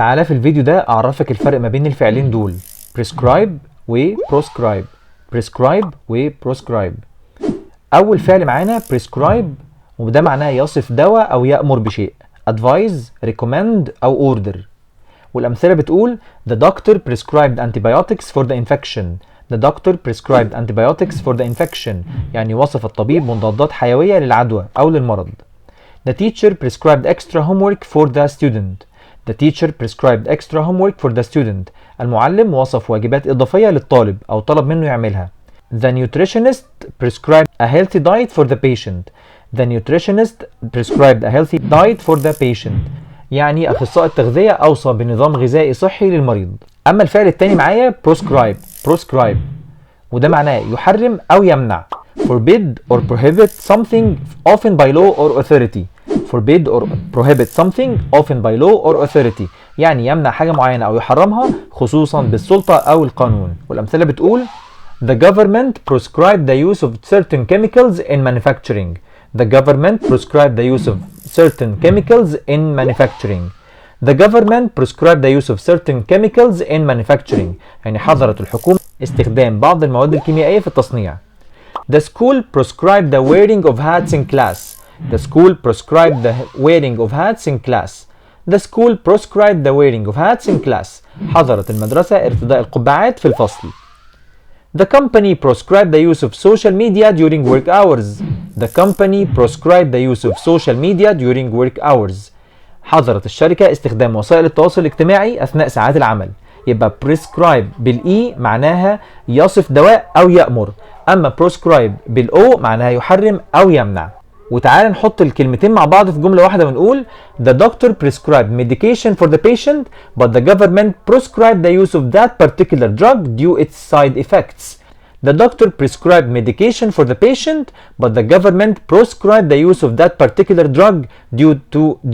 تعالى في الفيديو ده اعرفك الفرق ما بين الفعلين دول prescribe و proscribe. prescribe و proscribe. اول فعل معانا prescribe وده معناه يصف دواء او يأمر بشيء. advise، recommend او order. والامثله بتقول the doctor prescribed antibiotics for the infection. the doctor prescribed antibiotics for the infection يعني وصف الطبيب مضادات حيويه للعدوى او للمرض. the teacher prescribed extra homework for the student. The teacher prescribed extra homework for the student. المعلم وصف واجبات إضافية للطالب أو طلب منه يعملها. The nutritionist prescribed a healthy diet for the patient. The nutritionist prescribed a healthy diet for the patient. يعني أخصائي التغذية أوصى بنظام غذائي صحي للمريض. أما الفعل التاني معايا proscribe. proscribe وده معناه يحرم أو يمنع. Forbid or prohibit something often by law or authority. forbid or prohibit something often by law or authority يعني يمنع حاجة معينة أو يحرمها خصوصا بالسلطة أو القانون. والأمثلة بتقول The government prescribed the use of certain chemicals in manufacturing. The government prescribed the use of certain chemicals in manufacturing. The government prescribed the use of certain chemicals in manufacturing يعني حظرت الحكومة استخدام بعض المواد الكيميائية في التصنيع. The school prescribed the wearing of hats in class. The school prescribed the wearing of hats in class. The school prescribed the wearing of hats in class. حظرت المدرسة ارتداء القبعات في الفصل. The company prescribed the use of social media during work hours. The company prescribed the use of social media during work hours. حظرت الشركة استخدام وسائل التواصل الاجتماعي أثناء ساعات العمل. يبقى prescribe بالإي معناها يصف دواء أو يأمر. أما proscribe بالأو معناها يحرم أو يمنع. وتعالى نحط الكلمتين مع بعض في جملة واحدة ونقول The doctor prescribed medication for the patient but the government prescribed the use of that particular drug due its side effects. The doctor prescribed medication for the patient but the government prescribed the use of that particular drug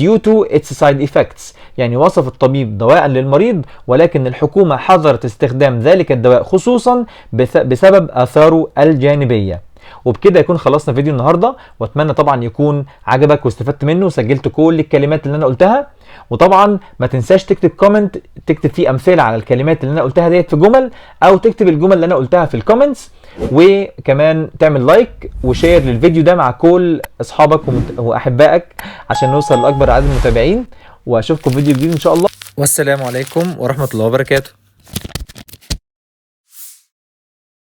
due to its side effects. يعني وصف الطبيب دواء للمريض ولكن الحكومة حظرت استخدام ذلك الدواء خصوصا بسبب آثاره الجانبية. وبكده يكون خلصنا فيديو النهارده واتمنى طبعا يكون عجبك واستفدت منه وسجلت كل الكلمات اللي انا قلتها. وطبعا ما تنساش تكتب كومنت تكتب فيه امثله على الكلمات اللي انا قلتها ديت في جمل او تكتب الجمل اللي انا قلتها في الكومنتس. وكمان تعمل لايك وشير للفيديو ده مع كل اصحابك واحبائك عشان نوصل لاكبر عدد من المتابعين. واشوفكم في فيديو جديد ان شاء الله. والسلام عليكم ورحمه الله وبركاته.